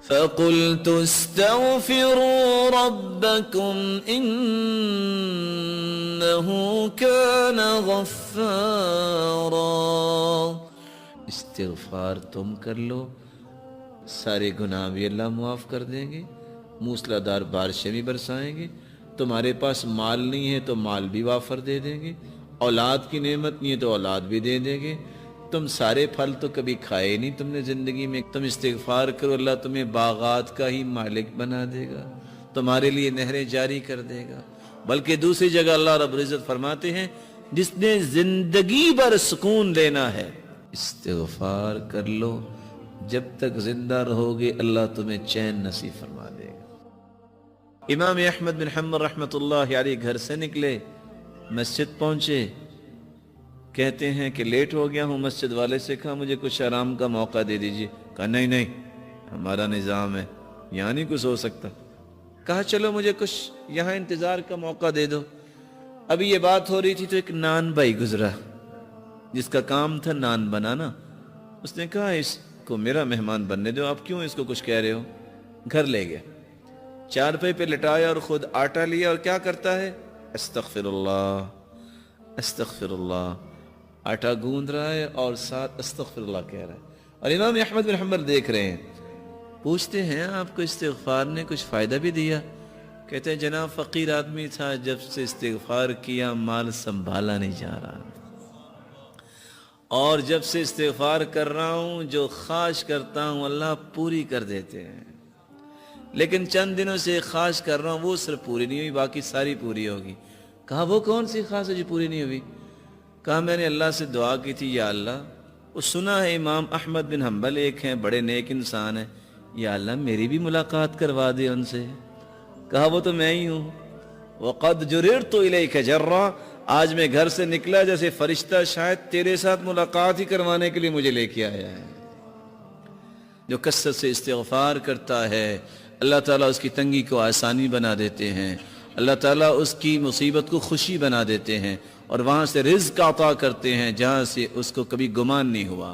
فَقُلْتُ اسْتَغْفِرُوا رَبَّكُمْ إِنَّهُ كَانَ غَفَّارًا۔ استغفار تم کر لو، سارے گناہ بھی اللہ معاف کر دیں گے، موسلادھار بارشیں بھی برسائیں گے، تمہارے پاس مال نہیں ہے تو مال بھی وافر دے دیں گے، اولاد کی نعمت نہیں ہے تو اولاد بھی دے دیں گے، تم سارے پھل تو کبھی کھائے نہیں تم نے زندگی میں، تم استغفار کرو اللہ تمہیں باغات کا ہی مالک بنا دے گا، تمہارے لیے نہریں جاری کر دے گا۔ بلکہ دوسری جگہ اللہ رب العزت فرماتے ہیں جس نے زندگی بھر سکون لینا ہے استغفار کر لو، جب تک زندہ رہو گے اللہ تمہیں چین نصیب فرما دے گا۔ امام احمد بن حنبل رحمۃ اللہ علیہ گھر سے نکلے، مسجد پہنچے، کہتے ہیں کہ لیٹ ہو گیا ہوں، مسجد والے سے کہا مجھے کچھ آرام کا موقع دے دیجیے، کہا نہیں ہمارا نظام ہے یہاں نہیں کچھ ہو سکتا، کہا چلو مجھے کچھ یہاں انتظار کا موقع دے دو۔ ابھی یہ بات ہو رہی تھی تو ایک نان بھائی گزرا جس کا کام تھا نان بنانا، اس نے کہا اس کو میرا مہمان بننے دو، آپ کیوں اس کو کچھ کہہ رہے ہو؟ گھر لے گیا، چارپائی پہ لٹایا اور خود آٹا لیا اور کیا کرتا ہے؟ استغفر اللہ استغفر اللہ، آٹا گوندھ رہا ہے اور ساتھ استغفر اللہ کہہ رہا ہے، اور امام احمد بن حنبل دیکھ رہے ہیں۔ پوچھتے ہیں آپ کو استغفار نے کچھ فائدہ بھی دیا؟ کہتے ہیں جناب فقیر آدمی تھا، جب سے استغفار کیا مال سنبھالا نہیں جا رہا، اور جب سے استغفار کر رہا ہوں جو خواہش کرتا ہوں اللہ پوری کر دیتے ہیں، لیکن چند دنوں سے خواہش کر رہا ہوں وہ صرف پوری نہیں ہوئی، باقی ساری پوری ہوگی۔ کہا وہ کون سی خواہش ہے جو پوری نہیں ہوئی؟ کہا میں نے اللہ سے دعا کی تھی یا اللہ، وہ سنا ہے امام احمد بن حنبل ایک ہیں بڑے نیک انسان ہیں، یا اللہ میری بھی ملاقات کروا دے ان سے۔ کہا وہ تو میں ہی ہوں، وَقَدْ جُرِرْتُ إِلَيْكَ جَرًّا، آج میں گھر سے نکلا جیسے فرشتہ شاید تیرے ساتھ ملاقات ہی کروانے کے لیے مجھے لے کے آیا ہے۔ جو کثرت سے استغفار کرتا ہے اللہ تعالیٰ اس کی تنگی کو آسانی بنا دیتے ہیں، اللہ تعالیٰ اس کی مصیبت کو خوشی بنا دیتے ہیں، اور وہاں سے رزق عطا کرتے ہیں جہاں سے اس کو کبھی گمان نہیں ہوا۔